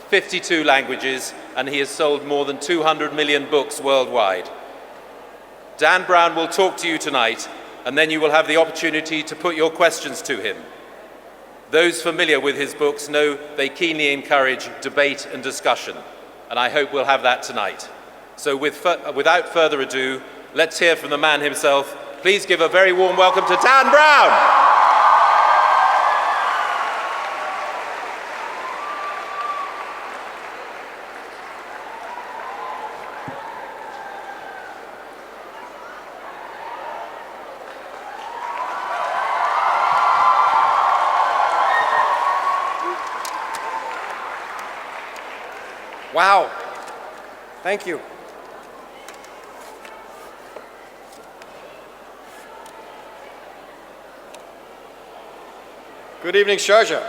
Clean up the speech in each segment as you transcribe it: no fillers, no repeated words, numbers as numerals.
52 languages, and he has sold more than 200 million books worldwide. Dan Brown will talk to you tonight, and then you will have the opportunity to put your questions to him. Those familiar with his books know they keenly encourage debate and discussion, and I hope we'll have that tonight. So without further ado, let's hear from the man himself. Please give a very warm welcome to Dan Brown. Wow, thank you. Good evening, Sharjah.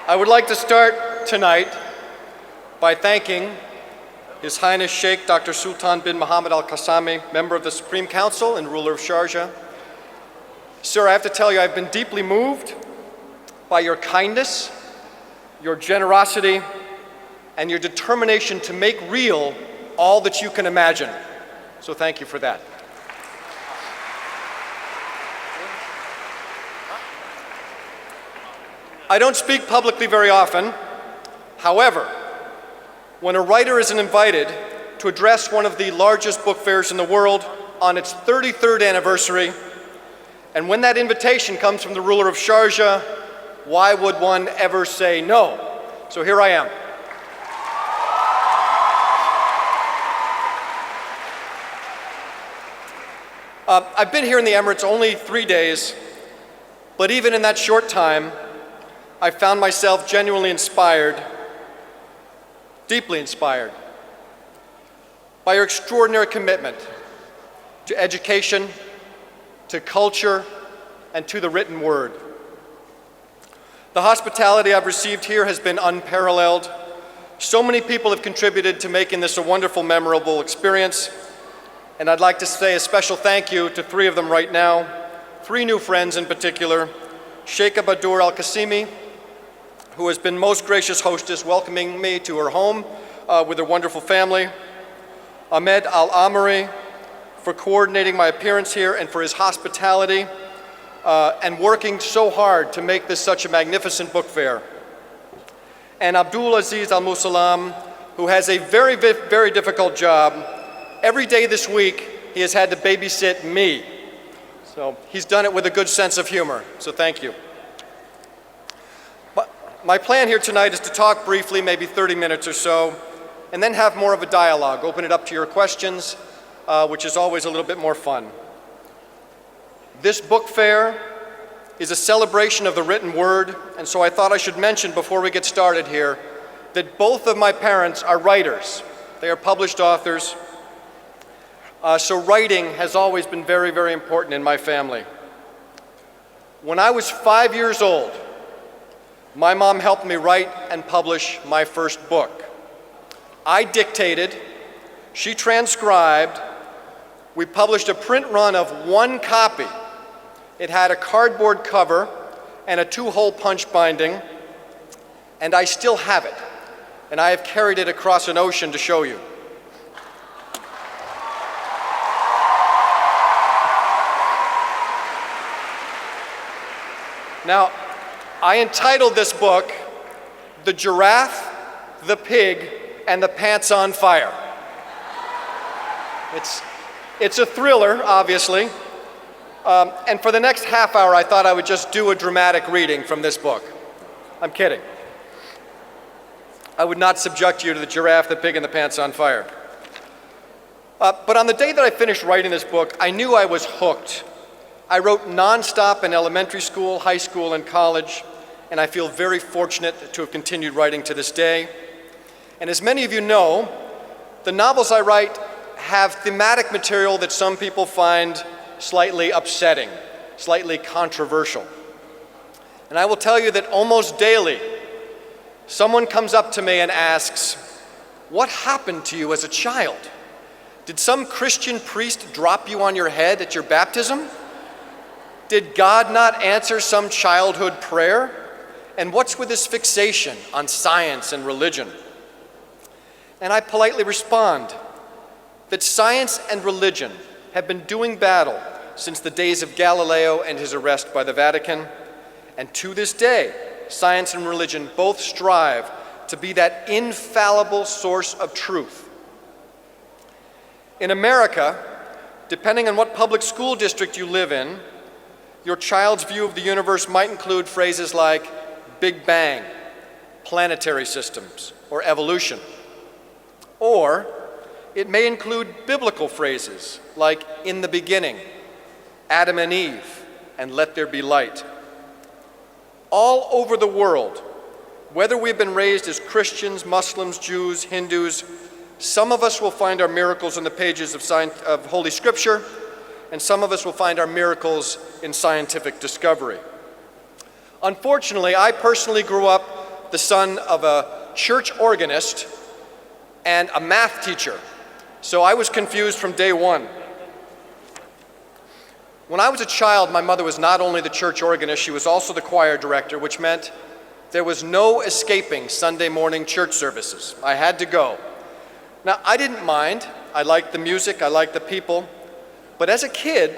I would like to start tonight by thanking His Highness Sheikh Dr. Sultan bin Mohammed Al Qassami, member of the Supreme Council and ruler of Sharjah. Sir, I have to tell you, I've been deeply moved by your kindness, your generosity, and your determination to make real all that you can imagine. So thank you for that. I don't speak publicly very often. However, when a writer is invited to address one of the largest book fairs in the world on its 33rd anniversary, and when that invitation comes from the ruler of Sharjah, why would one ever say no? So here I am. I've been here in the Emirates only 3 days, but even in that short time, I found myself genuinely inspired, deeply inspired, by your extraordinary commitment to education, to culture, and to the written word. The hospitality I've received here has been unparalleled. So many people have contributed to making this a wonderful, memorable experience. And I'd like to say a special thank you to 3 of them right now, 3 new friends in particular. Sheikh Badur Al Qassimi, who has been most gracious hostess, welcoming me to her home with her wonderful family. Ahmed Al Amari, for coordinating my appearance here and for his hospitality and working so hard to make this such a magnificent book fair. And Abdul Aziz Al Musalam, who has a very, very difficult job. Every day this week, he has had to babysit me. So he's done it with a good sense of humor, so thank you. But my plan here tonight is to talk briefly, maybe 30 minutes or so, and then have more of a dialogue, open it up to your questions, which is always a little bit more fun. This book fair is a celebration of the written word, and so I thought I should mention before we get started here that both of my parents are writers. They are published authors. So writing has always been very, very important in my family. When I was 5 years old, my mom helped me write and publish my first book. I dictated, she transcribed, we published a print run of 1 copy. It had a cardboard cover and a 2-hole punch binding, and I still have it. And I have carried it across an ocean to show you. Now, I entitled this book, The Giraffe, the Pig, and the Pants on Fire. It's a thriller, obviously. And for the next half hour, I thought I would just do a dramatic reading from this book. I'm kidding. I would not subject you to The Giraffe, the Pig, and the Pants on Fire. But on the day that I finished writing this book, I knew I was hooked. I wrote nonstop in elementary school, high school, and college, and I feel very fortunate to have continued writing to this day. And as many of you know, the novels I write have thematic material that some people find slightly upsetting, slightly controversial. And I will tell you that almost daily, someone comes up to me and asks, "What happened to you as a child? Did some Christian priest drop you on your head at your baptism? Did God not answer some childhood prayer? And what's with this fixation on science and religion? And I politely respond that science and religion have been doing battle since the days of Galileo and his arrest by the Vatican. And to this day, science and religion both strive to be that infallible source of truth. In America, depending on what public school district you live in, your child's view of the universe might include phrases like Big Bang, planetary systems, or evolution. Or it may include biblical phrases like in the beginning, Adam and Eve, and let there be light. All over the world, whether we've been raised as Christians, Muslims, Jews, Hindus, some of us will find our miracles in the pages of Holy Scripture, and some of us will find our miracles in scientific discovery. Unfortunately, I personally grew up the son of a church organist and a math teacher, so I was confused from day one. When I was a child, my mother was not only the church organist, she was also the choir director, which meant there was no escaping Sunday morning church services. I had to go. Now, I didn't mind. I liked the music, I liked the people, but as a kid,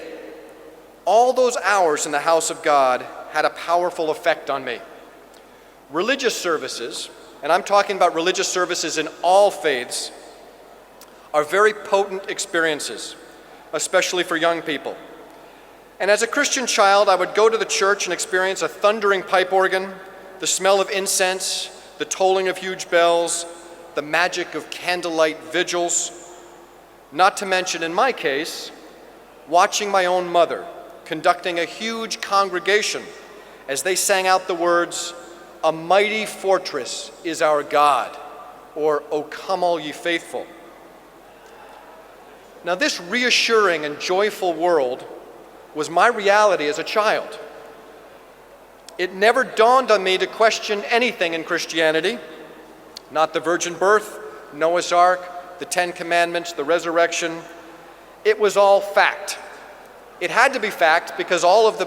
all those hours in the house of God had a powerful effect on me. Religious services, and I'm talking about religious services in all faiths, are very potent experiences, especially for young people. And as a Christian child, I would go to the church and experience a thundering pipe organ, the smell of incense, the tolling of huge bells, the magic of candlelight vigils, not to mention, in my case, watching my own mother conducting a huge congregation as they sang out the words, "A mighty fortress is our God," or "O come all ye faithful." Now, this reassuring and joyful world was my reality as a child. It never dawned on me to question anything in Christianity, not the virgin birth, Noah's Ark, the Ten Commandments, the resurrection. It was all fact. It had to be fact because all of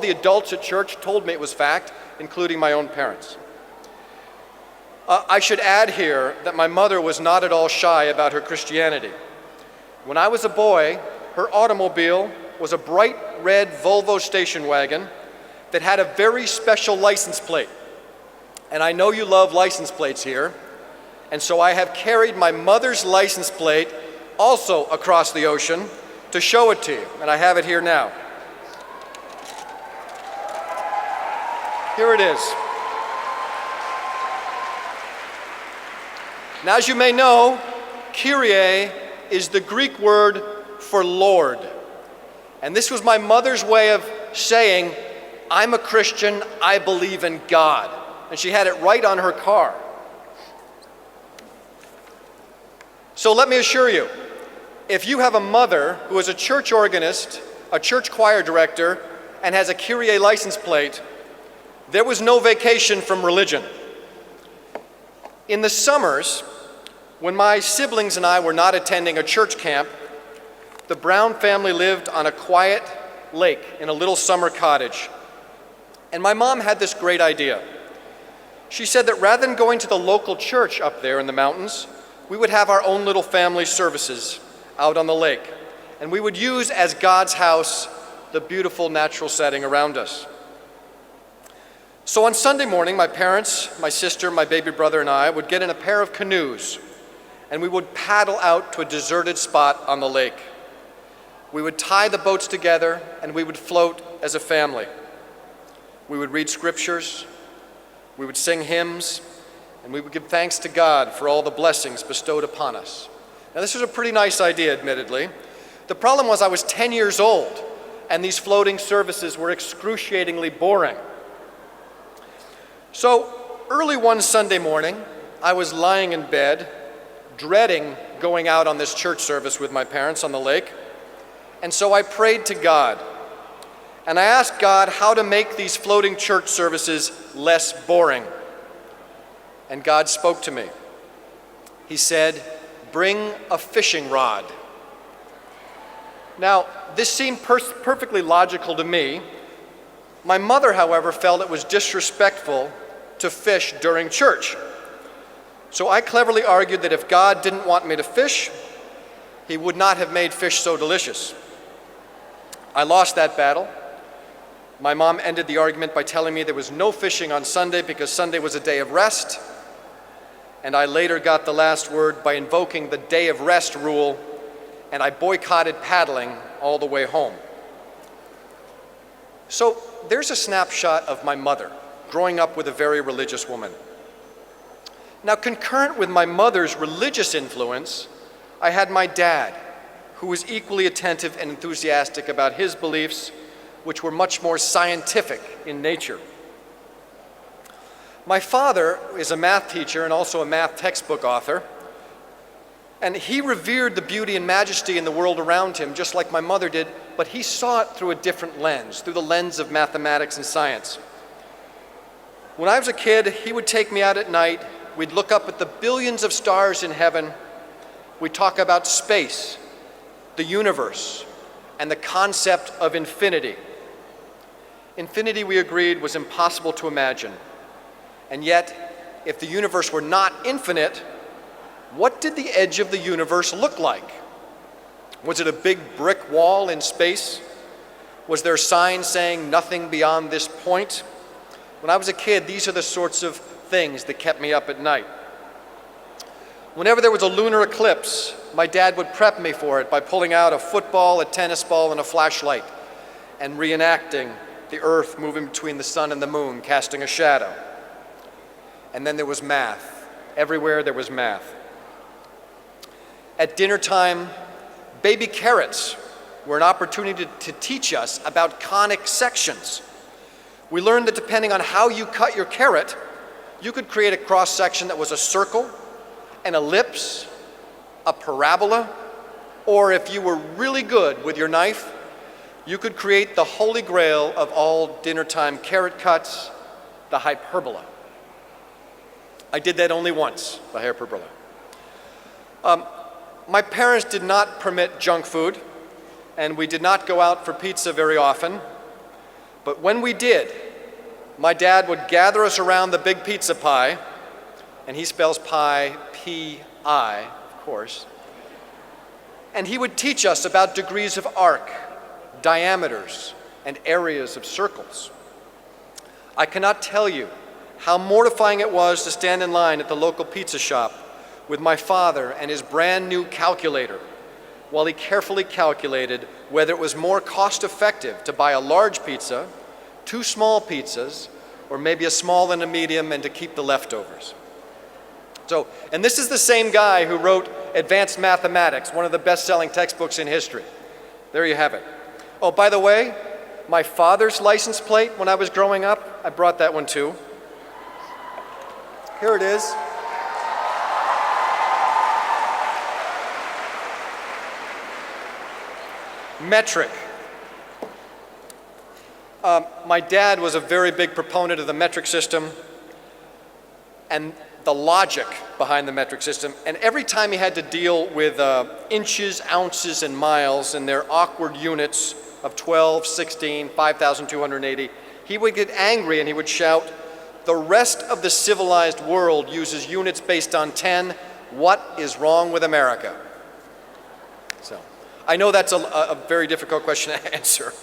the adults at church told me it was fact, including my own parents. I should add here that my mother was not at all shy about her Christianity. When I was a boy, her automobile was a bright red Volvo station wagon that had a very special license plate. And I know you love license plates here, and so I have carried my mother's license plate also across the ocean to show it to you, and I have it here now. Here it is. Now, as you may know, Kyrie is the Greek word for Lord. And this was my mother's way of saying, I'm a Christian, I believe in God. And she had it right on her car. So let me assure you, if you have a mother who is a church organist, a church choir director, and has a Kyrie license plate, there was no vacation from religion. In the summers, when my siblings and I were not attending a church camp, the Brown family lived on a quiet lake in a little summer cottage. And my mom had this great idea. She said that rather than going to the local church up there in the mountains, we would have our own little family services out on the lake. And we would use as God's house the beautiful natural setting around us. So on Sunday morning, my parents, my sister, my baby brother, and I would get in a pair of canoes, and we would paddle out to a deserted spot on the lake. We would tie the boats together, and we would float as a family. We would read scriptures, we would sing hymns, and we would give thanks to God for all the blessings bestowed upon us. Now, this was a pretty nice idea, admittedly. The problem was I was 10 years old, and these floating services were excruciatingly boring. So, early one Sunday morning, I was lying in bed, dreading going out on this church service with my parents on the lake. And so I prayed to God. And I asked God how to make these floating church services less boring. And God spoke to me. He said, "Bring a fishing rod." Now, this seemed perfectly logical to me. My mother, however, felt it was disrespectful to fish during church. So I cleverly argued that if God didn't want me to fish, he would not have made fish so delicious. I lost that battle. My mom ended the argument by telling me there was no fishing on Sunday because Sunday was a day of rest. And I later got the last word by invoking the day of rest rule, and I boycotted paddling all the way home. So there's a snapshot of my mother growing up with a very religious woman. Now, concurrent with my mother's religious influence, I had my dad, who was equally attentive and enthusiastic about his beliefs, which were much more scientific in nature. My father is a math teacher and also a math textbook author, and he revered the beauty and majesty in the world around him, just like my mother did, but he saw it through a different lens, through the lens of mathematics and science. When I was a kid, he would take me out at night. We'd look up at the billions of stars in heaven. We'd talk about space, the universe, and the concept of infinity. Infinity, we agreed, was impossible to imagine. And yet, if the universe were not infinite, what did the edge of the universe look like? Was it a big brick wall in space? Was there a sign saying nothing beyond this point? When I was a kid, these are the sorts of things that kept me up at night. Whenever there was a lunar eclipse, my dad would prep me for it by pulling out a football, a tennis ball, and a flashlight and reenacting the Earth moving between the sun and the moon, casting a shadow. And then there was math. Everywhere there was math. At dinner time, baby carrots were an opportunity to teach us about conic sections. We learned that depending on how you cut your carrot, you could create a cross-section that was a circle, an ellipse, a parabola, or if you were really good with your knife, you could create the holy grail of all dinner time carrot cuts, the hyperbola. I did that only once, the hyperbola. My parents did not permit junk food, and we did not go out for pizza very often. But when we did, my dad would gather us around the big pizza pie, and he spells pie P-I, of course, and he would teach us about degrees of arc, diameters, and areas of circles. I cannot tell you how mortifying it was to stand in line at the local pizza shop with my father and his brand new calculator while he carefully calculated whether it was more cost-effective to buy a large pizza, 2 small pizzas, or maybe a small and a medium, and to keep the leftovers. So, and this is the same guy who wrote Advanced Mathematics, one of the best-selling textbooks in history. There you have it. Oh, by the way, my father's license plate when I was growing up, I brought that one too. Here it is. Metric. My dad was a very big proponent of the metric system and the logic behind the metric system. And every time he had to deal with inches, ounces, and miles and their awkward units of 12, 16, 5,280, he would get angry and he would shout, "The rest of the civilized world uses units based on 10. What is wrong with America?" So, I know that's a very difficult question to answer.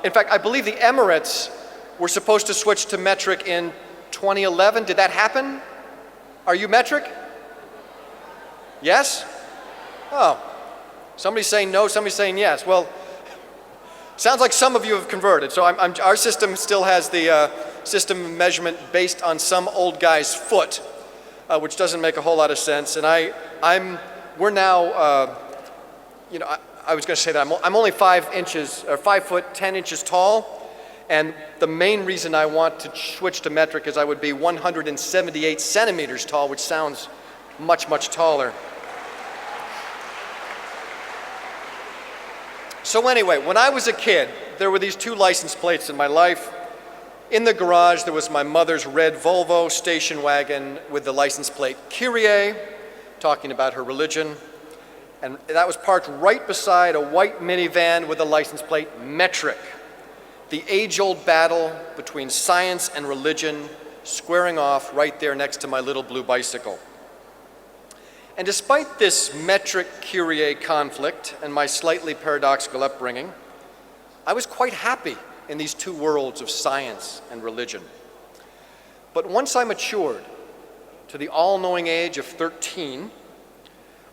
In fact, I believe the Emirates were supposed to switch to metric in 2011. Did that happen? Are you metric? Yes? Oh, somebody's saying no, somebody's saying yes. Well, sounds like some of you have converted. So our system still has the system measurement based on some old guy's foot, which doesn't make a whole lot of sense. And we're now, I was going to say that I'm only 5 inches, or 5 foot 10 inches tall, and the main reason I want to switch to metric is I would be 178 centimeters tall, which sounds much, much taller. So anyway, when I was a kid, there were these 2 license plates in my life. In the garage, there was my mother's red Volvo station wagon with the license plate Kyrie, talking about her religion. and that was parked right beside a white minivan with the license plate metric. The age-old battle between science and religion squaring off right there next to my little blue bicycle. And despite this metric-Kyrie conflict and my slightly paradoxical upbringing, I was quite happy in these two worlds of science and religion. But once I matured to the all-knowing age of 13,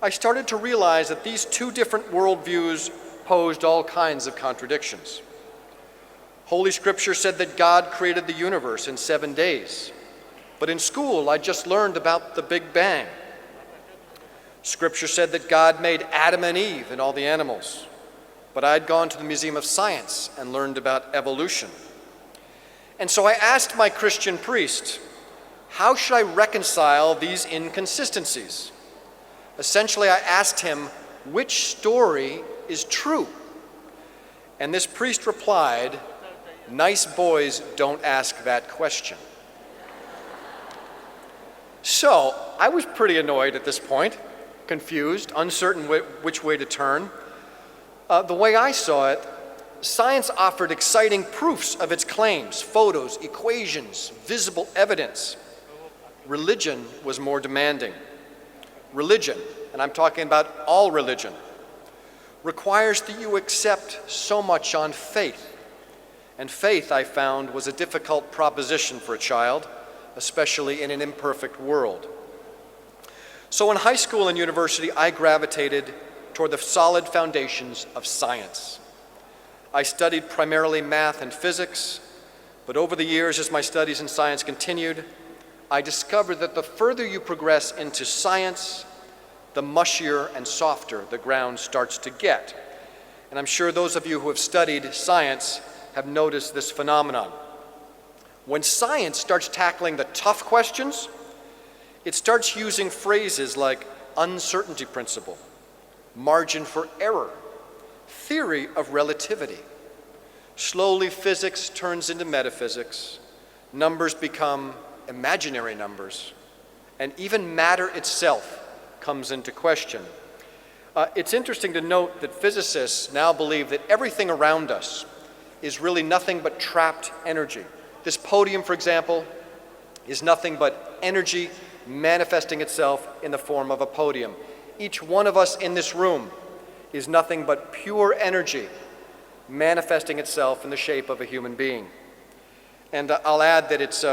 I started to realize that these two different worldviews posed all kinds of contradictions. Holy Scripture said that God created the universe in 7 days, but in school I just learned about the Big Bang. Scripture said that God made Adam and Eve and all the animals, but I'd gone to the Museum of Science and learned about evolution. And so I asked my Christian priest, how should I reconcile these inconsistencies? Essentially, I asked him, which story is true? And this priest replied, nice boys don't ask that question. So I was pretty annoyed at this point, confused, uncertain which way to turn. The way I saw it, science offered exciting proofs of its claims, photos, equations, visible evidence. Religion was more demanding. Religion, and I'm talking about all religion, requires that you accept so much on faith. And faith, I found, was a difficult proposition for a child, especially in an imperfect world. So in high school and university, I gravitated toward the solid foundations of science. I studied primarily math and physics, but over the years, as my studies in science continued, I discovered that the further you progress into science, the mushier and softer the ground starts to get. And I'm sure those of you who have studied science have noticed this phenomenon. When science starts tackling the tough questions, it starts using phrases like uncertainty principle, margin for error, theory of relativity. Slowly, physics turns into metaphysics, numbers become imaginary numbers, and even matter itself comes into question. It's interesting to note that physicists now believe that everything around us is really nothing but trapped energy. This podium, for example, is nothing but energy manifesting itself in the form of a podium. Each one of us in this room is nothing but pure energy manifesting itself in the shape of a human being. And I'll add that it's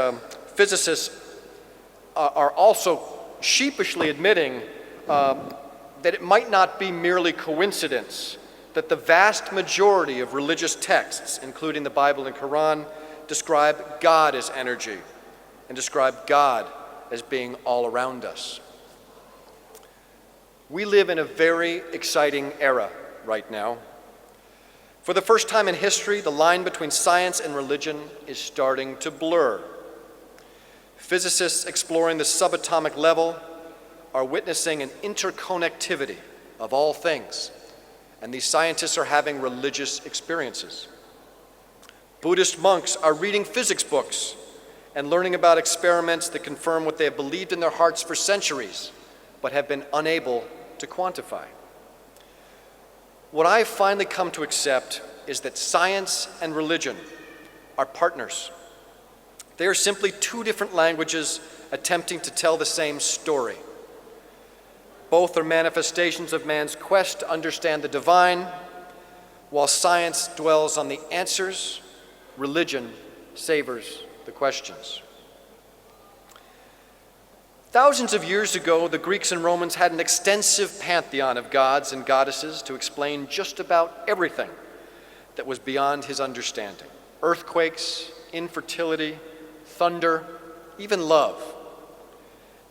physicists are also sheepishly admitting that it might not be merely coincidence that the vast majority of religious texts, including the Bible and Quran, describe God as energy and describe God as being all around us. We live in a very exciting era right now. For the first time in history, the line between science and religion is starting to blur. Physicists exploring the subatomic level are witnessing an interconnectivity of all things, and these scientists are having religious experiences. Buddhist monks are reading physics books and learning about experiments that confirm what they have believed in their hearts for centuries, but have been unable to quantify. What I've finally come to accept is that science and religion are partners. They are simply two different languages attempting to tell the same story. Both are manifestations of man's quest to understand the divine. While science dwells on the answers, religion savors the questions. Thousands of years ago, the Greeks and Romans had an extensive pantheon of gods and goddesses to explain just about everything that was beyond his understanding. Earthquakes, infertility, thunder, even love.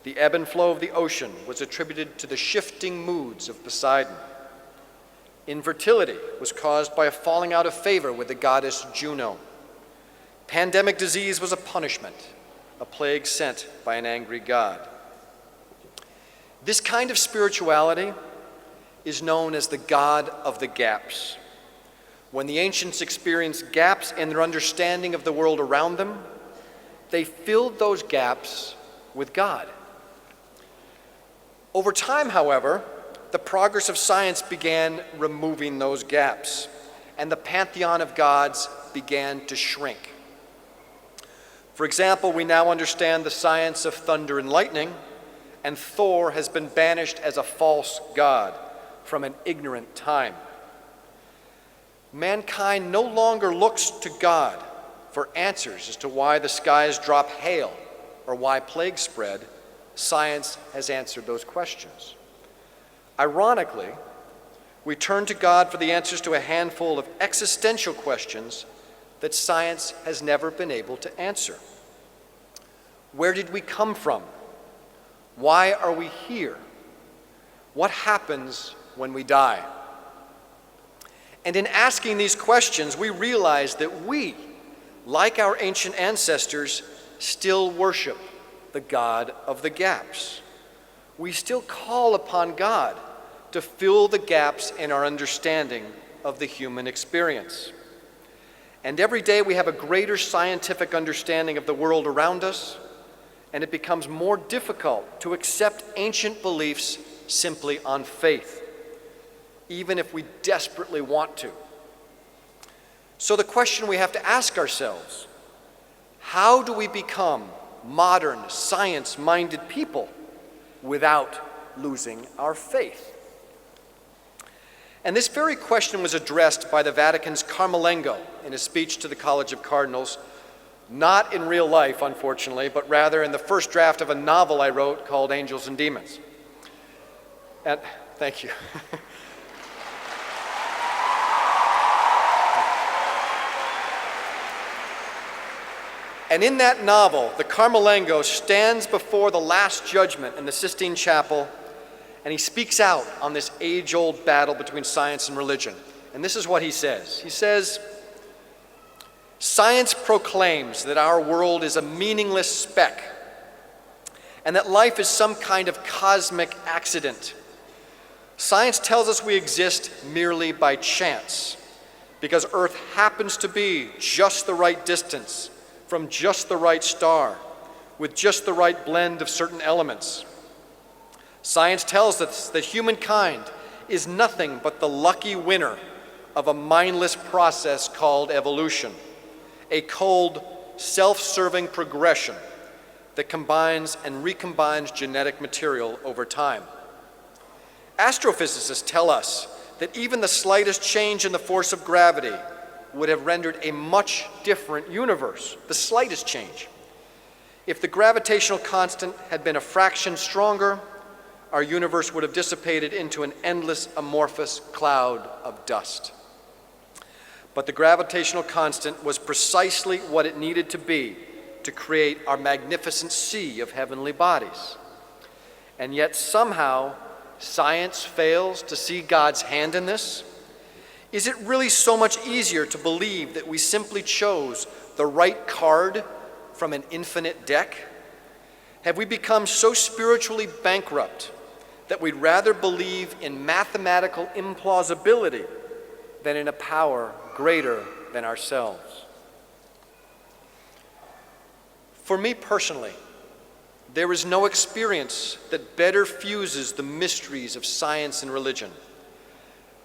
The ebb and flow of the ocean was attributed to the shifting moods of Poseidon. Infertility was caused by a falling out of favor with the goddess Juno. Pandemic disease was a punishment, a plague sent by an angry god. This kind of spirituality is known as the God of the gaps. When the ancients experienced gaps in their understanding of the world around them, they filled those gaps with God. Over time, however, the progress of science began removing those gaps, and the pantheon of gods began to shrink. For example, we now understand the science of thunder and lightning, and Thor has been banished as a false god from an ignorant time. Mankind no longer looks to God for answers as to why the skies drop hail or why plagues spread. Science has answered those questions. Ironically, we turn to God for the answers to a handful of existential questions that science has never been able to answer. Where did we come from? Why are we here? What happens when we die? And in asking these questions, we realize that we, like our ancient ancestors, still worship the God of the gaps. We still call upon God to fill the gaps in our understanding of the human experience. And every day we have a greater scientific understanding of the world around us, and it becomes more difficult to accept ancient beliefs simply on faith, even if we desperately want to. So the question we have to ask ourselves, how do we become modern, science-minded people without losing our faith? And this very question was addressed by the Vatican's Carmelengo in a speech to the College of Cardinals, not in real life, unfortunately, but rather in the first draft of a novel I wrote called Angels and Demons. And thank you. And in that novel, the Carmelengo stands before the Last Judgment in the Sistine Chapel, and he speaks out on this age-old battle between science and religion. And this is what he says. He says, "Science proclaims that our world is a meaningless speck, and that life is some kind of cosmic accident. Science tells us we exist merely by chance, because Earth happens to be just the right distance from just the right star, with just the right blend of certain elements. Science tells us that humankind is nothing but the lucky winner of a mindless process called evolution, a cold, self-serving progression that combines and recombines genetic material over time. Astrophysicists tell us that even the slightest change in the force of gravity would have rendered a much different universe, the slightest change. If the gravitational constant had been a fraction stronger, our universe would have dissipated into an endless amorphous cloud of dust. But the gravitational constant was precisely what it needed to be to create our magnificent sea of heavenly bodies. And yet somehow, science fails to see God's hand in this. Is it really so much easier to believe that we simply chose the right card from an infinite deck? Have we become so spiritually bankrupt that we'd rather believe in mathematical implausibility than in a power greater than ourselves? For me personally, there is no experience that better fuses the mysteries of science and religion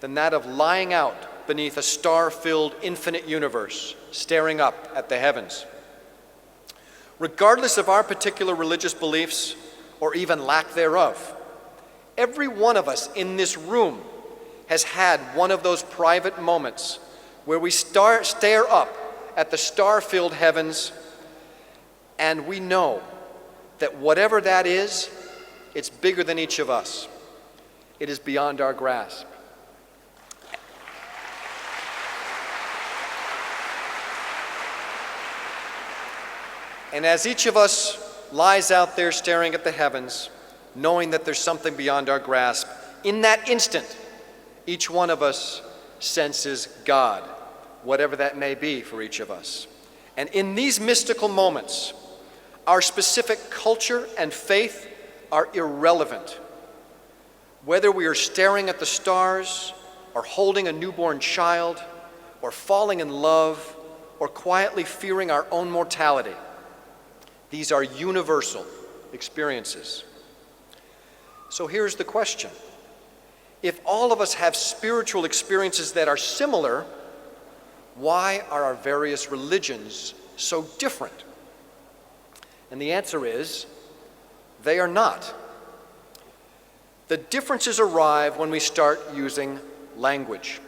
than that of lying out beneath a star-filled infinite universe, staring up at the heavens. Regardless of our particular religious beliefs, or even lack thereof, every one of us in this room has had one of those private moments where we stare up at the star-filled heavens, and we know that whatever that is, it's bigger than each of us. It is beyond our grasp. And as each of us lies out there staring at the heavens, knowing that there's something beyond our grasp, in that instant, each one of us senses God, whatever that may be for each of us. And in these mystical moments, our specific culture and faith are irrelevant. Whether we are staring at the stars, or holding a newborn child, or falling in love, or quietly fearing our own mortality, these are universal experiences. So here's the question. If all of us have spiritual experiences that are similar, why are our various religions so different? And the answer is, they are not. The differences arrive when we start using language,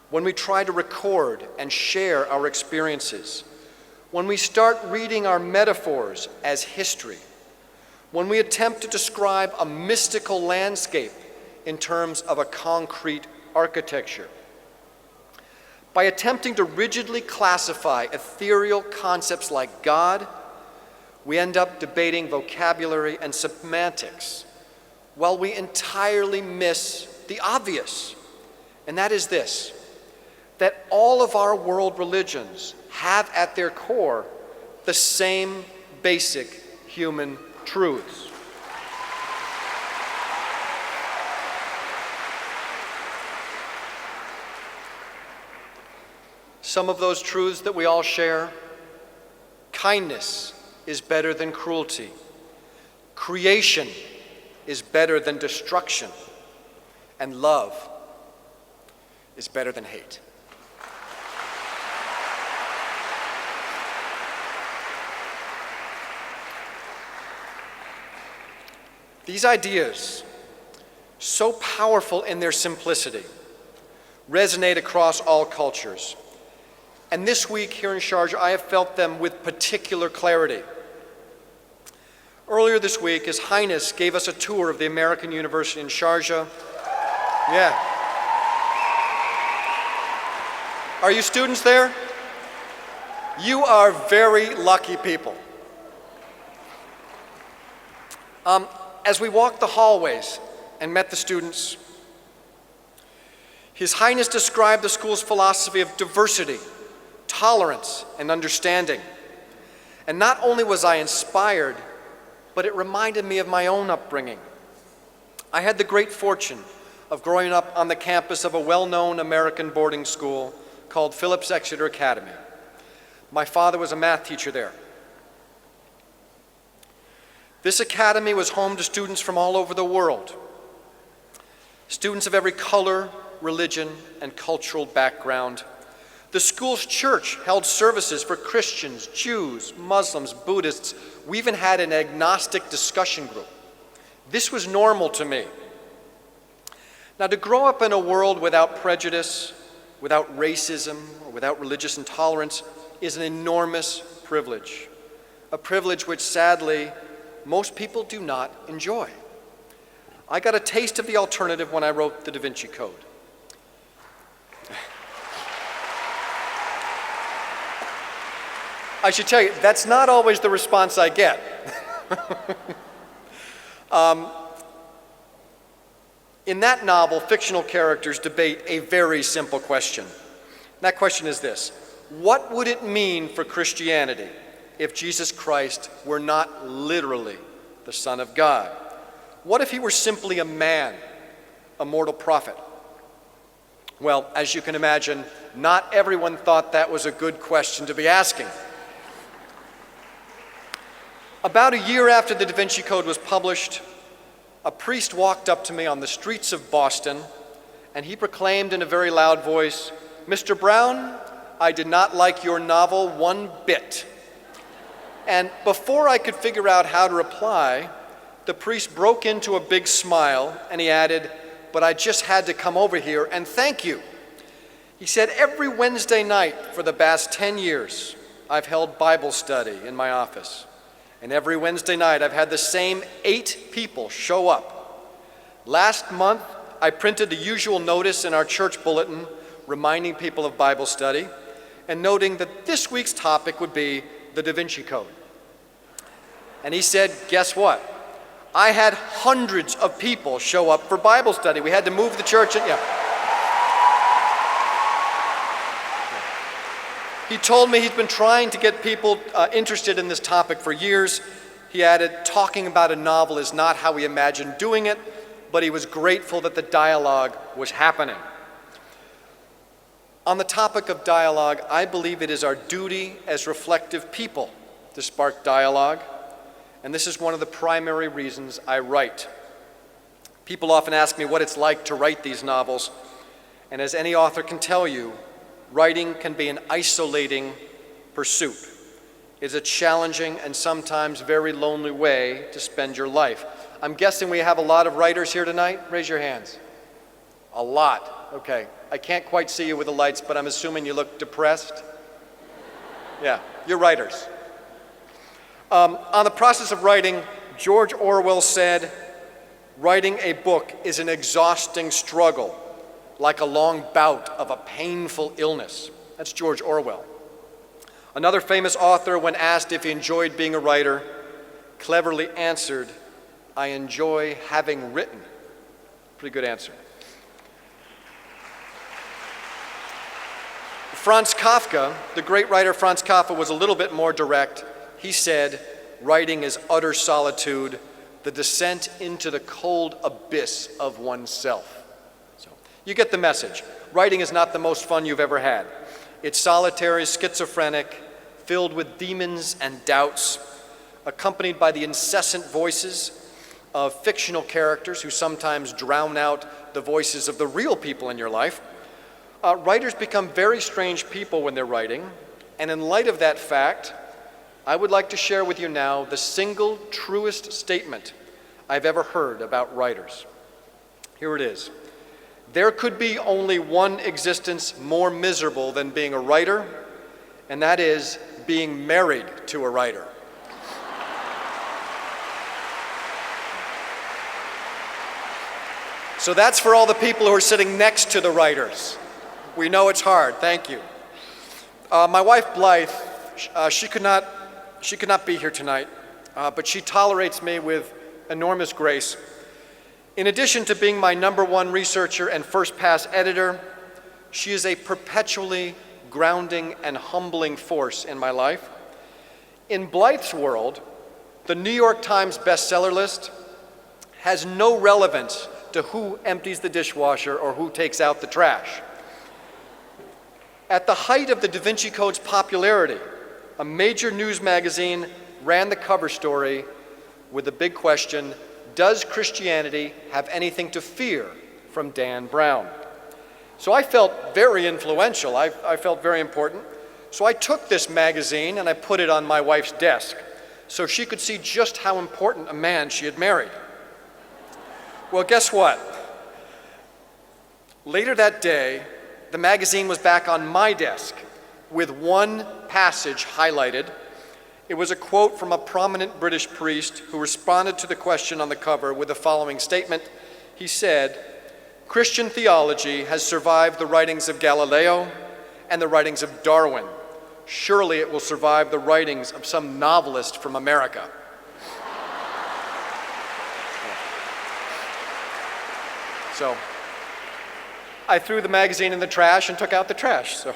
when we try to record and share our experiences, when we start reading our metaphors as history, when we attempt to describe a mystical landscape in terms of a concrete architecture. By attempting to rigidly classify ethereal concepts like God, we end up debating vocabulary and semantics, while we entirely miss the obvious, and that is this, that all of our world religions have at their core the same basic human truths. Some of those truths that we all share: kindness is better than cruelty. Creation is better than destruction. And love is better than hate. These ideas, so powerful in their simplicity, resonate across all cultures. And this week here in Sharjah, I have felt them with particular clarity. Earlier this week, His Highness gave us a tour of the American University in Sharjah. Yeah. Are you students there? You are very lucky people. As we walked the hallways and met the students, His Highness described the school's philosophy of diversity, tolerance, and understanding. And not only was I inspired, but it reminded me of my own upbringing. I had the great fortune of growing up on the campus of a well-known American boarding school called Phillips Exeter Academy. My father was a math teacher there. This academy was home to students from all over the world, students of every color, religion, and cultural background. The school's church held services for Christians, Jews, Muslims, Buddhists. We even had an agnostic discussion group. This was normal to me. Now, to grow up in a world without prejudice, without racism, or without religious intolerance is an enormous privilege, a privilege which sadly most people do not enjoy. I got a taste of the alternative when I wrote the Da Vinci Code. I should tell you, that's not always the response I get. In that novel, fictional characters debate a very simple question. That question is this: what would it mean for Christianity if Jesus Christ were not literally the Son of God? What if he were simply a man, a mortal prophet? Well, as you can imagine, not everyone thought that was a good question to be asking. About a year after the Da Vinci Code was published, a priest walked up to me on the streets of Boston, and he proclaimed in a very loud voice, "Mr. Brown, I did not like your novel one bit." And before I could figure out how to reply, the priest broke into a big smile, and he added, "But I just had to come over here and thank you." He said, "Every Wednesday night for the past 10 years, I've held Bible study in my office. And every Wednesday night, I've had the same 8 people show up. Last month, I printed the usual notice in our church bulletin reminding people of Bible study and noting that this week's topic would be the Da Vinci Code." And he said, "Guess what? I had hundreds of people show up for Bible study. We had to move the church in." Yeah. He told me he's been trying to get people interested in this topic for years. He added, talking about a novel is not how he imagined doing it, but he was grateful that the dialogue was happening. On the topic of dialogue, I believe it is our duty as reflective people to spark dialogue, and this is one of the primary reasons I write. People often ask me what it's like to write these novels, and as any author can tell you, writing can be an isolating pursuit. It's a challenging and sometimes very lonely way to spend your life. I'm guessing we have a lot of writers here tonight. Raise your hands. A lot. Okay. I can't quite see you with the lights, but I'm assuming you look depressed. Yeah, you're writers. On the process of writing, George Orwell said, "Writing a book is an exhausting struggle, like a long bout of a painful illness." That's George Orwell. Another famous author, when asked if he enjoyed being a writer, cleverly answered, "I enjoy having written." Pretty good answer. Franz Kafka, the great writer Franz Kafka, was a little bit more direct. He said, "Writing is utter solitude, the descent into the cold abyss of oneself." So, you get the message. Writing is not the most fun you've ever had. It's solitary, schizophrenic, filled with demons and doubts, accompanied by the incessant voices of fictional characters who sometimes drown out the voices of the real people in your life. Writers become very strange people when they're writing, and in light of that fact, I would like to share with you now the single truest statement I've ever heard about writers. Here it is. There could be only one existence more miserable than being a writer, and that is being married to a writer. So that's for all the people who are sitting next to the writers. We know it's hard. Thank you. My wife, Blythe, she could not be here tonight, but she tolerates me with enormous grace. In addition to being my #1 researcher and first-pass editor, she is a perpetually grounding and humbling force in my life. In Blythe's world, the New York Times bestseller list has no relevance to who empties the dishwasher or who takes out the trash. At the height of the Da Vinci Code's popularity, a major news magazine ran the cover story with the big question, "Does Christianity have anything to fear from Dan Brown?" So I felt very influential. I felt very important. So I took this magazine and I put it on my wife's desk so she could see just how important a man she had married. Well, guess what? Later that day, the magazine was back on my desk with one passage highlighted. It was a quote from a prominent British priest who responded to the question on the cover with the following statement. He said, "Christian theology has survived the writings of Galileo and the writings of Darwin. Surely it will survive the writings of some novelist from America." So I threw the magazine in the trash and took out the trash. So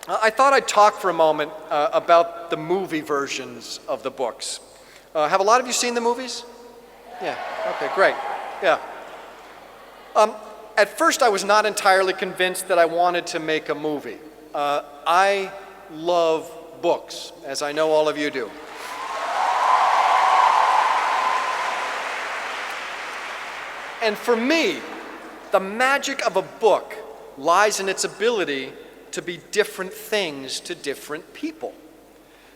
I thought I'd talk for a moment about the movie versions of the books. Have a lot of you seen the movies? Yeah, okay, great, yeah. At first I was not entirely convinced that I wanted to make a movie. I love books, as I know all of you do. And for me, the magic of a book lies in its ability to be different things to different people.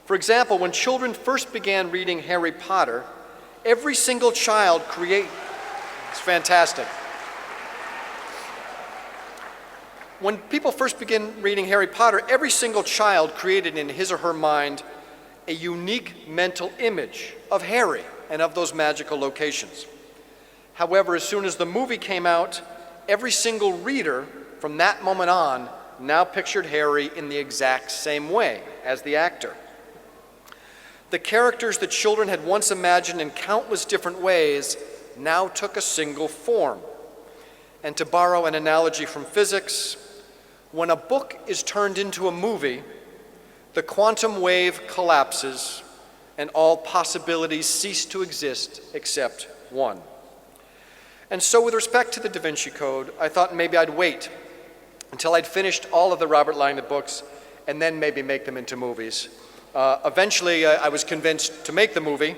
For example, when children first began reading Harry Potter, every single child it's fantastic. When people first begin reading Harry Potter, every single child created in his or her mind a unique mental image of Harry and of those magical locations. However, as soon as the movie came out, every single reader from that moment on now pictured Harry in the exact same way as the actor. The characters that children had once imagined in countless different ways now took a single form. And to borrow an analogy from physics, when a book is turned into a movie, the quantum wave collapses and all possibilities cease to exist except one. And so with respect to the Da Vinci Code, I thought maybe I'd wait until I'd finished all of the Robert Langdon books and then maybe make them into movies. Eventually, I was convinced to make the movie,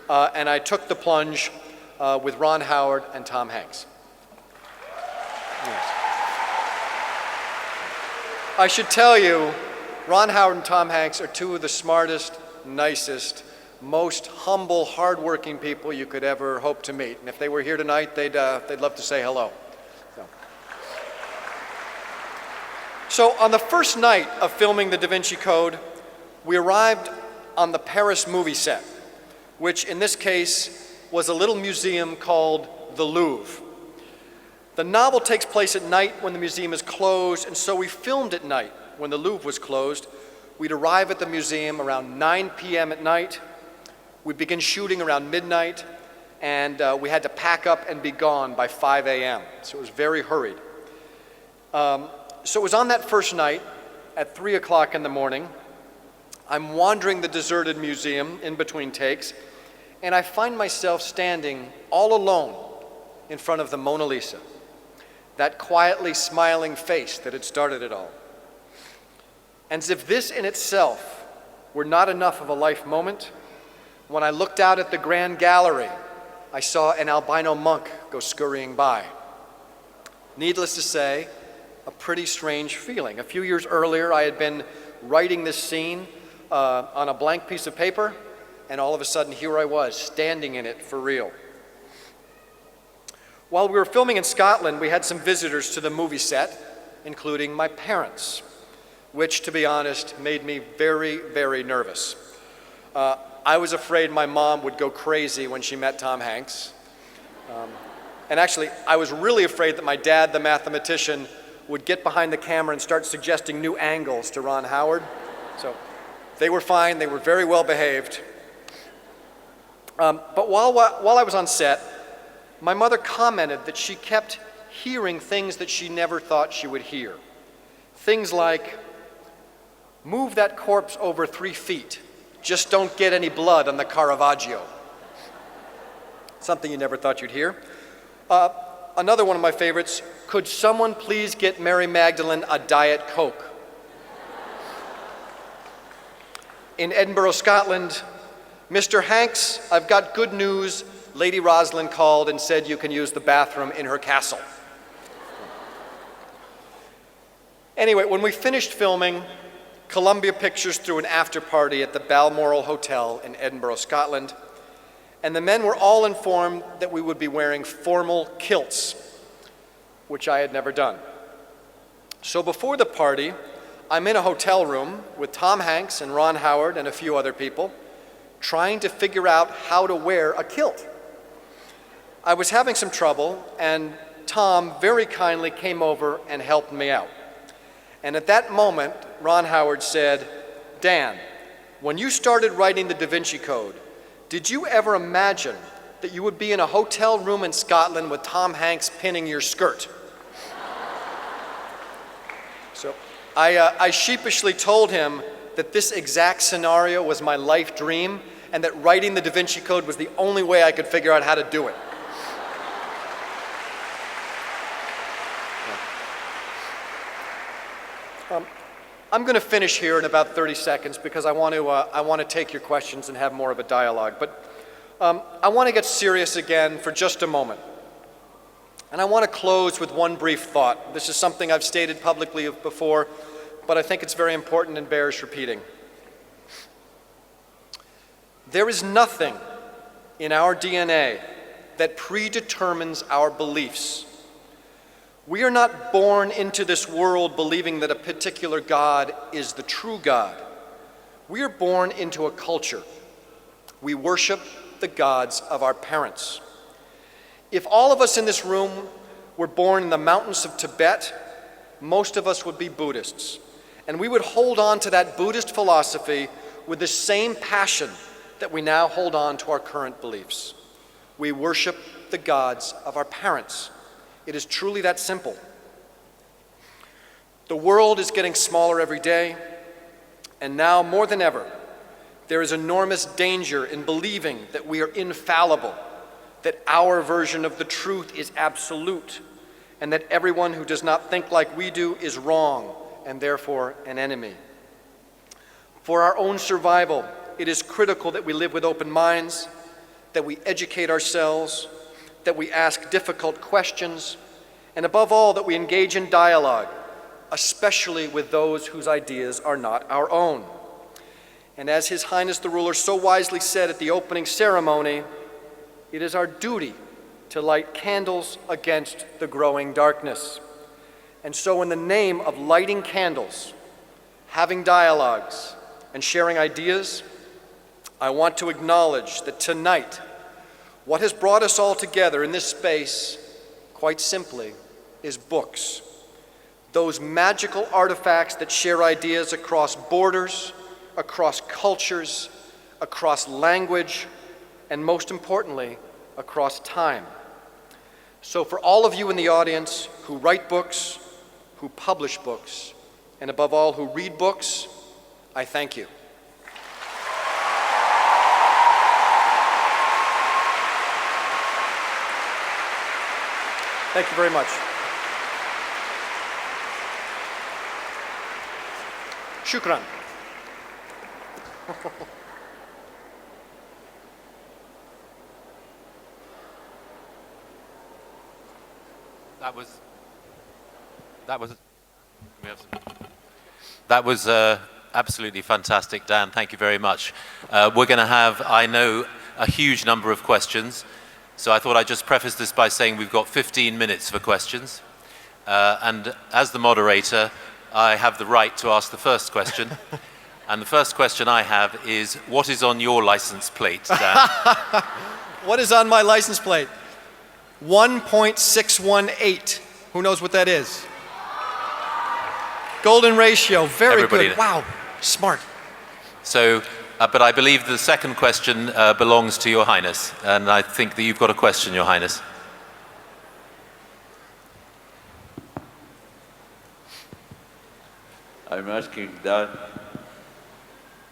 and I took the plunge. with Ron Howard and Tom Hanks. Yes. I should tell you, Ron Howard and Tom Hanks are two of the smartest, nicest, most humble, hardworking people you could ever hope to meet. And if they were here tonight, they'd love to say hello. So on the first night of filming the Da Vinci Code, we arrived on the Paris movie set, which in this case was a little museum called the Louvre. The novel takes place at night when the museum is closed, and so we filmed at night when the Louvre was closed. We'd arrive at the museum around 9 p.m. at night. We'd begin shooting around midnight, and we had to pack up and be gone by 5 a.m., so it was very hurried. So it was on that first night at 3 o'clock in the morning. I'm wandering the deserted museum in between takes, and I find myself standing all alone in front of the Mona Lisa, that quietly smiling face that had started it all. And as if this in itself were not enough of a life moment, when I looked out at the Grand Gallery, I saw an albino monk go scurrying by. Needless to say, a pretty strange feeling. A few years earlier, I had been writing this scene on a blank piece of paper, and all of a sudden, here I was, standing in it for real. While we were filming in Scotland, we had some visitors to the movie set, including my parents, which, to be honest, made me very, very nervous. I was afraid my mom would go crazy when she met Tom Hanks. And actually, I was really afraid that my dad, the mathematician, would get behind the camera and start suggesting new angles to Ron Howard. So they were fine, they were very well behaved. But while I was on set, my mother commented that she kept hearing things that she never thought she would hear. Things like, move that corpse over 3 feet. Just don't get any blood on the Caravaggio. Something you never thought you'd hear. Another one of my favorites, could someone please get Mary Magdalene a Diet Coke? In Edinburgh, Scotland, Mr. Hanks, I've got good news. Lady Rosalind called and said you can use the bathroom in her castle. Anyway, when we finished filming, Columbia Pictures threw an after party at the Balmoral Hotel in Edinburgh, Scotland, and the men were all informed that we would be wearing formal kilts, which I had never done. So before the party, I'm in a hotel room with Tom Hanks and Ron Howard and a few other people, trying to figure out how to wear a kilt. I was having some trouble, and Tom very kindly came over and helped me out. And at that moment, Ron Howard said, Dan, when you started writing the Da Vinci Code, did you ever imagine that you would be in a hotel room in Scotland with Tom Hanks pinning your skirt? So I sheepishly told him that this exact scenario was my life dream and that writing the Da Vinci Code was the only way I could figure out how to do it. I'm going to finish here in about 30 seconds because I want to take your questions and have more of a dialogue. But I want to get serious again for just a moment. And I want to close with one brief thought. This is something I've stated publicly before, but I think it's very important and bears repeating. There is nothing in our DNA that predetermines our beliefs. We are not born into this world believing that a particular God is the true God. We are born into a culture. We worship the gods of our parents. If all of us in this room were born in the mountains of Tibet, most of us would be Buddhists. And we would hold on to that Buddhist philosophy with the same passion that we now hold on to our current beliefs. We worship the gods of our parents. It is truly that simple. The world is getting smaller every day, and now more than ever, there is enormous danger in believing that we are infallible, that our version of the truth is absolute, and that everyone who does not think like we do is wrong and therefore an enemy. For our own survival, it is critical that we live with open minds, that we educate ourselves, that we ask difficult questions, and above all, that we engage in dialogue, especially with those whose ideas are not our own. And as His Highness the Ruler so wisely said at the opening ceremony, it is our duty to light candles against the growing darkness. And so in the name of lighting candles, having dialogues, and sharing ideas, I want to acknowledge that tonight, what has brought us all together in this space, quite simply, is books. Those magical artifacts that share ideas across borders, across cultures, across language, and most importantly, across time. So for all of you in the audience who write books, who publish books, and above all, who read books, I thank you. Thank you very much. Shukran. That was absolutely fantastic, Dan. Thank you very much. We're going to have, I know, a huge number of questions. So I thought I'd just preface this by saying we've got 15 minutes for questions. And as the moderator, I have the right to ask the first question. And the first question I have is, what is on your license plate, Dan? What is on my license plate? 1.618. Who knows what that is? Golden ratio. Very Everybody good. Wow. Smart. So, but I believe the second question belongs to Your Highness. And I think that you've got a question, Your Highness. I'm asking Dan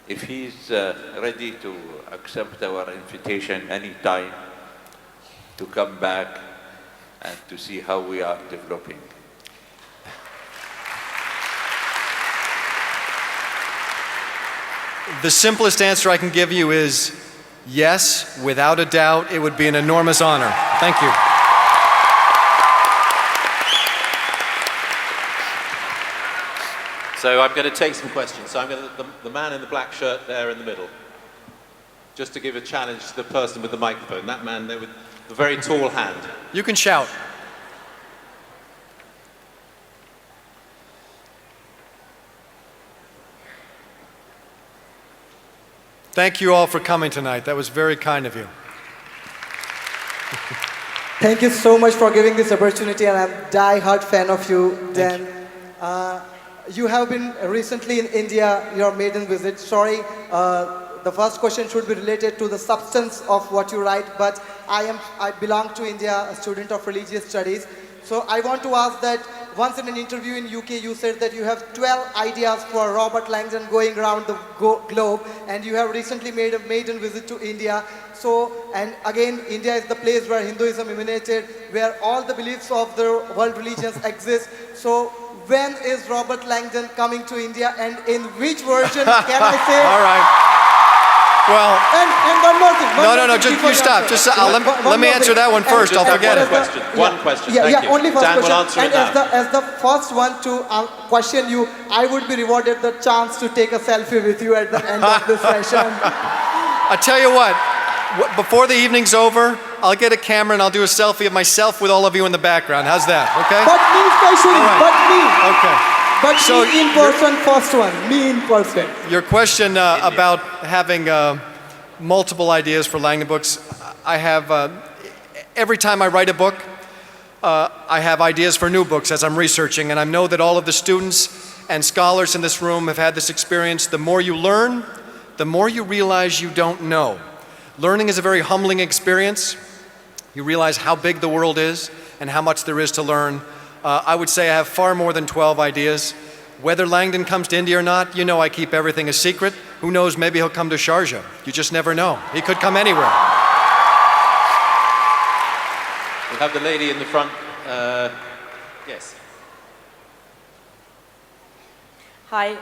if he's ready to accept our invitation anytime to come back and to see how we are developing. The simplest answer I can give you is yes, without a doubt. It would be an enormous honor. Thank you. So I'm going to take some questions. So I'm going to, the man in the black shirt there in the middle, just to give a challenge to the person with the microphone. That man there with the very tall hand. You can shout. Thank you all for coming tonight. That was very kind of you. Thank you so much for giving this opportunity, and I'm a die-hard fan of you, Dan. You have been recently in India, your maiden visit. Sorry, the first question should be related to the substance of what you write, but I belong to India, a student of religious studies. So I want to ask that once in an interview in UK, you said that you have 12 ideas for Robert Langdon going around the globe, and you have recently made a maiden visit to India. So, and again, India is the place where Hinduism emanated, where all the beliefs of the world religions exist. So, when is Robert Langdon coming to India, and in which version can I say? All right. Well, and one more thing. no, just you stop. Just let me answer that one first. I'll forget it. One question. Yeah, Thank you. only first Dan question. will answer it And now. as the first one to question you, I would be rewarded the chance to take a selfie with you at the end of this session. I tell you what, before the evening's over, I'll get a camera and I'll do a selfie of myself with all of you in the background. How's that? Okay. But me especially. Right. But me. Okay. But So me in person, first one. Me in person. Your question about having multiple ideas for Langdon books, I have, every time I write a book, I have ideas for new books as I'm researching, and I know that all of the students and scholars in this room have had this experience. The more you learn, the more you realize you don't know. Learning is a very humbling experience. You realize how big the world is and how much there is to learn. I would say I have far more than 12 ideas. Whether Langdon comes to India or not, you know I keep everything a secret. Who knows, maybe he'll come to Sharjah. You just never know. He could come anywhere. We'll have the lady in the front. Yes. Hi,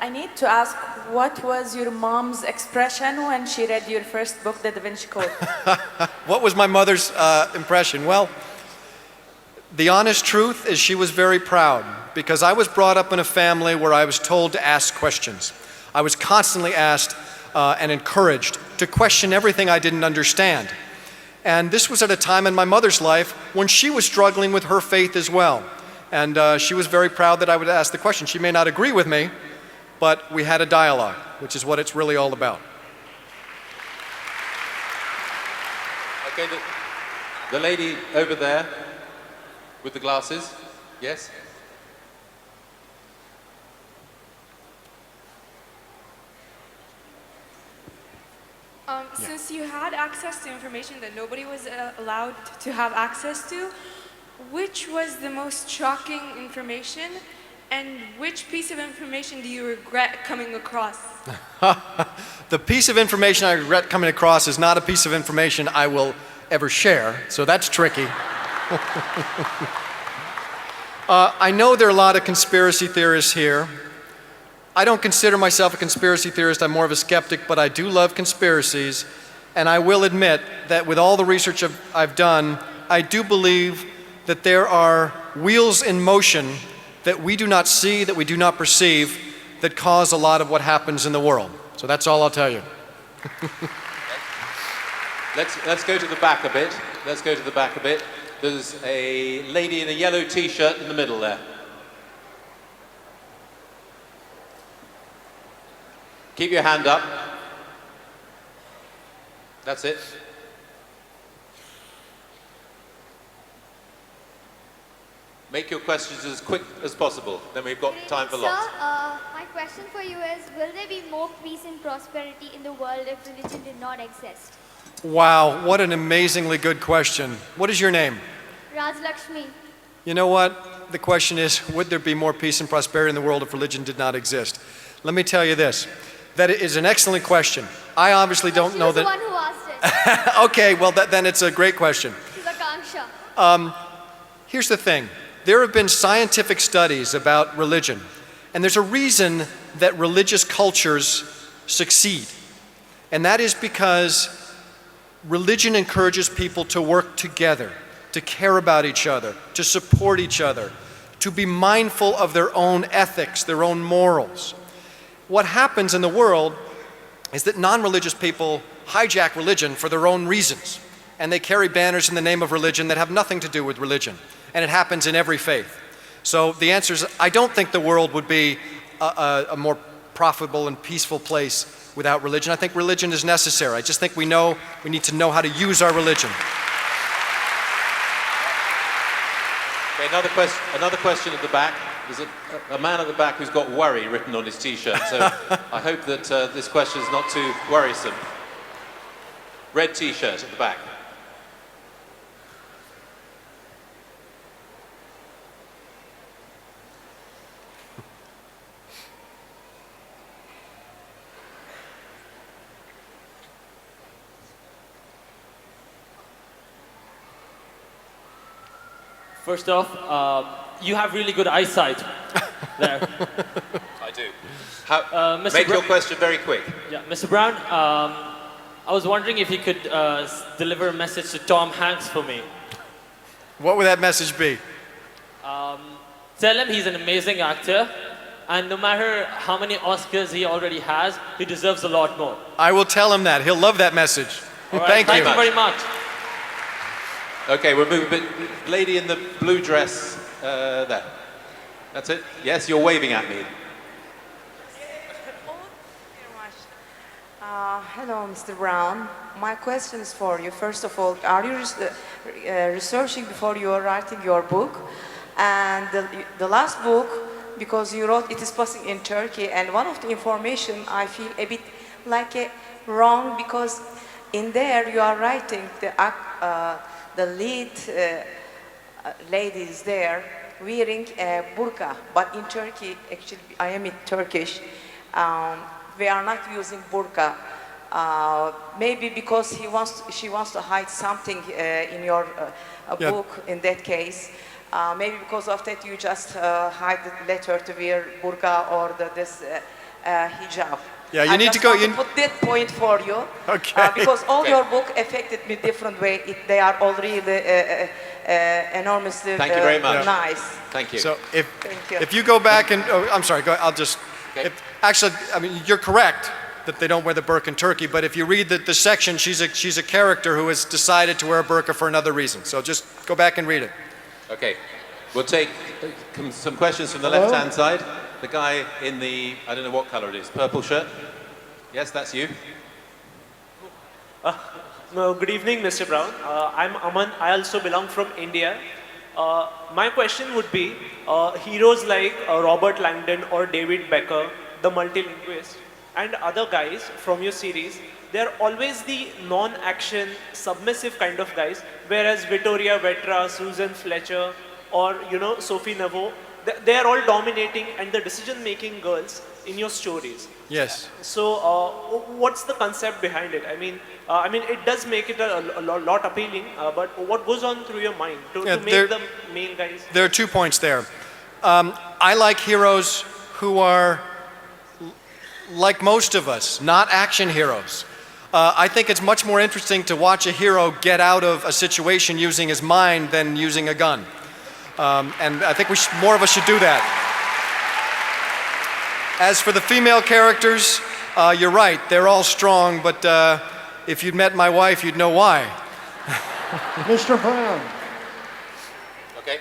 I need to ask, what was your mom's expression when she read your first book, The Vinci Code? What was my mother's impression? Well, the honest truth is she was very proud because I was brought up in a family where I was told to ask questions. I was constantly asked and encouraged to question everything I didn't understand. And this was at a time in my mother's life when she was struggling with her faith as well. And she was very proud that I would ask the question. She may not agree with me, but we had a dialogue, which is what it's really all about. Okay, the lady over there with the glasses, yes? Since you had access to information that nobody was allowed to have access to, which was the most shocking information, and which piece of information do you regret coming across? The piece of information I regret coming across is not a piece of information I will ever share, so that's tricky. I know there are a lot of conspiracy theorists here. I don't consider myself a conspiracy theorist, I'm more of a skeptic, but I do love conspiracies, and I will admit that with all the research I've done, I do believe that there are wheels in motion that we do not see, that we do not perceive, that cause a lot of what happens in the world. So that's all I'll tell you. Let's go to the back a bit. Let's go to the back a bit. There's a lady in a yellow t-shirt in the middle there. Keep your hand up. That's it. Make your questions as quick as possible. Then we've got time for lots. Sir, my question for you is, will there be more peace and prosperity in the world if religion did not exist? Wow, what an amazingly good question. What is your name? Raj Lakshmi. You know what? The question is, would there be more peace and prosperity in the world if religion did not exist? Let me tell you this. That is an excellent question. I obviously don't know that... She was the one who asked it. Okay, well then it's a great question. She's Akanksha. Here's the thing. There have been scientific studies about religion, and there's a reason that religious cultures succeed. And that is because religion encourages people to work together, to care about each other, to support each other, to be mindful of their own ethics, their own morals. What happens in the world is that non-religious people hijack religion for their own reasons, and they carry banners in the name of religion that have nothing to do with religion. And it happens in every faith. So the answer is, I don't think the world would be a more profitable and peaceful place without religion. I think religion is necessary. I just think we need to know how to use our religion. Okay, another question at the back. There's a man at the back who's got worry written on his t-shirt, so I hope that this question is not too worrisome. Red t-shirt at the back. First off, you have really good eyesight there. I do. Make your question very quick. Yeah, Mr. Brown, I was wondering if you could deliver a message to Tom Hanks for me. What would that message be? Tell him he's an amazing actor, and no matter how many Oscars he already has, he deserves a lot more. I will tell him that. He'll love that message. All right, thank you very much. Okay, we'll move a bit. Lady in the blue dress there. That's it? Yes, you're waving at me. Hello, Mr. Brown. My question is for you. First of all, are you researching before you are writing your book? And the last book, because you wrote it is passing in Turkey, and one of the information I feel a bit like wrong, because in there you are writing the lead lady is there wearing a burqa, but in Turkey, actually I am in Turkish, we are not using burqa. Maybe because she wants to hide something in your book in that case. Maybe because of that you just let her to wear burqa or this hijab. Yeah, you need to go. I just want to put that point for you. Okay. Because all Okay. your book affected me different way. They are all really enormously Thank you very much. nice. Thank you. So if Thank you. if you go back and I'm sorry, I'll just. Okay. Actually, I mean you're correct that they don't wear the burqa in Turkey. But if you read the section, she's a character who has decided to wear a burqa for another reason. So just go back and read it. Okay, we'll take some questions from the left-hand side. The guy in the, I don't know what color it is, purple shirt? Yes, that's you. No, good evening, Mr. Brown. I'm Aman. I also belong from India. My question would be, heroes like Robert Langdon or David Becker, the multilinguist, and other guys from your series, they're always the non-action, submissive kind of guys, whereas Vittoria Vetra, Susan Fletcher, or Sophie Neveu, they're all dominating and the decision-making girls in your stories. Yes. So, what's the concept behind it? I mean, it does make it a lot appealing, but what goes on through your mind to make the main guys? There are 2 points there. I like heroes who are like most of us, not action heroes. I think it's much more interesting to watch a hero get out of a situation using his mind than using a gun. And I think more of us should do that. As for the female characters, you're right, they're all strong, but if you'd met my wife, you'd know why. Mr. Brown, Okay.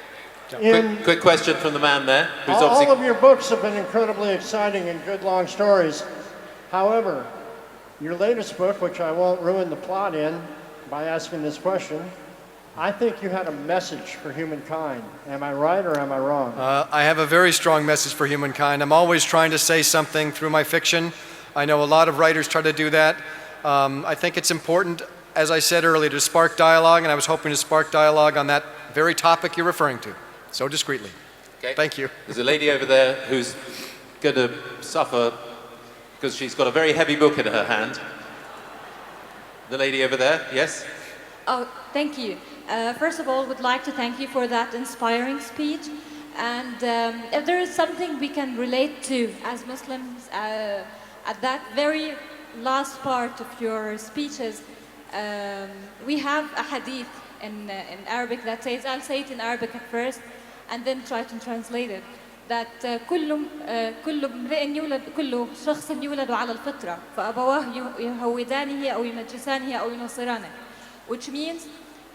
in Quick question from the man there, who's all obviously... of your books have been incredibly exciting and good long stories. However, your latest book, which I won't ruin the plot in by asking this question, I think you had a message for humankind. Am I right or am I wrong? I have a very strong message for humankind. I'm always trying to say something through my fiction. I know a lot of writers try to do that. I think it's important, as I said earlier, to spark dialogue, and I was hoping to spark dialogue on that very topic you're referring to, so discreetly. Okay. Thank you. There's a lady over there who's going to suffer because she's got a very heavy book in her hand. The lady over there, yes? Oh, thank you. First of all, would like to thank you for that inspiring speech. And if there is something we can relate to as Muslims, at that very last part of your speeches, we have a hadith in Arabic that says, I'll say it in Arabic at first, and then try to translate it. That كل شخص يولد على الفطرة فأبواه يهودانه أو يمجسانه أو ينصرانه, which means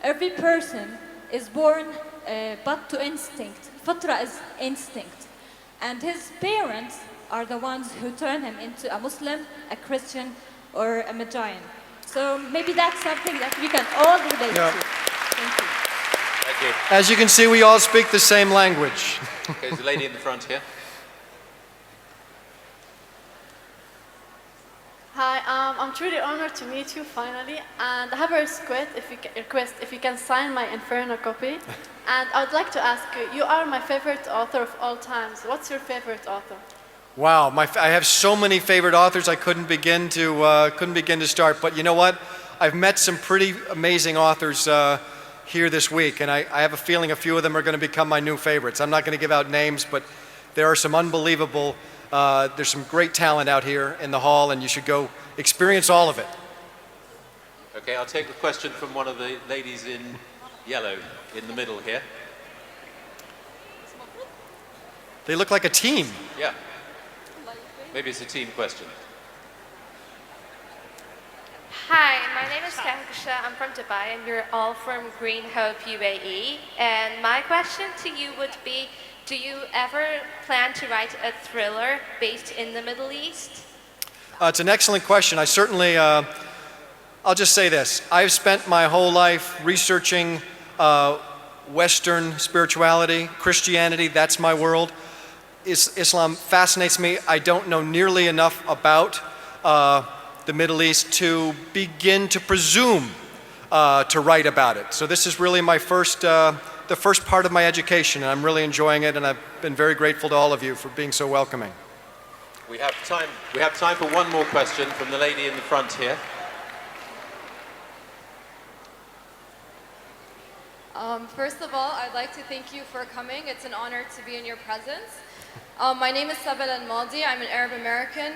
every person is born but to instinct. Fitra is instinct, and his parents are the ones who turn him into a Muslim, a Christian, or a Magian. So maybe that's something that we can all relate to. Thank you. Thank you. As you can see, we all speak the same language. Okay, there's a lady in the front here. Hi, I'm truly honored to meet you finally, and I have a request if you can sign my Inferno copy. And I would like to ask you, you are my favorite author of all times. What's your favorite author? Wow, I have so many favorite authors I couldn't begin to start. But you know what? I've met some pretty amazing authors here this week, and I have a feeling a few of them are going to become my new favorites. I'm not going to give out names, but there are some unbelievable, there's some great talent out here in the hall, and you should go experience all of it. Okay, I'll take a question from one of the ladies in yellow in the middle here. They look like a team. Yeah. Maybe it's a team question. Hi, my name is Kahkusha. I'm from Dubai, and you're all from Green Hope UAE. And my question to you would be, do you ever plan to write a thriller based in the Middle East? It's an excellent question. I certainly, I'll just say this. I've spent my whole life researching Western spirituality, Christianity, that's my world. Islam fascinates me. I don't know nearly enough about the Middle East to begin to presume to write about it. So this is really my the first part of my education, and I'm really enjoying it, and I've been very grateful to all of you for being so welcoming. We have time for one more question from the lady in the front here. First of all, I'd like to thank you for coming. It's an honor to be in your presence. My name is Sabel Al-Maldi. I'm an Arab American,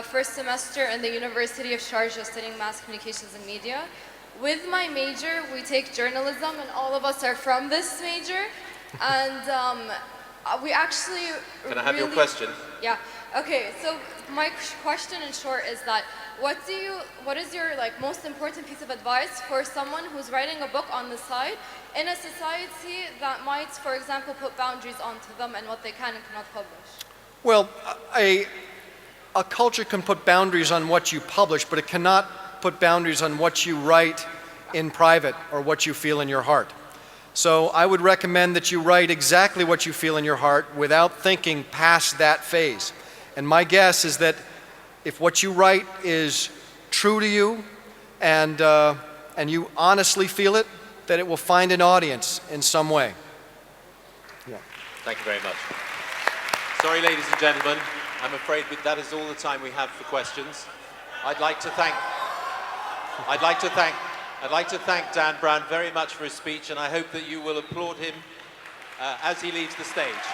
first semester in the University of Sharjah studying mass communications and media. With my major, we take journalism, and all of us are from this major. And we actually Can I have your question? Yeah. Okay. So my question in short is that what is your most important piece of advice for someone who's writing a book on the side in a society that might, for example, put boundaries onto them and what they can and cannot publish? Well, a culture can put boundaries on what you publish, but it cannot put boundaries on what you write in private or what you feel in your heart. So I would recommend that you write exactly what you feel in your heart without thinking past that phase. And my guess is that if what you write is true to you and you honestly feel it, that it will find an audience in some way. Yeah. Thank you very much. Sorry, ladies and gentlemen, I'm afraid that is all the time we have for questions. I'd like to thank Dan Brown very much for his speech, and I hope that you will applaud him as he leaves the stage.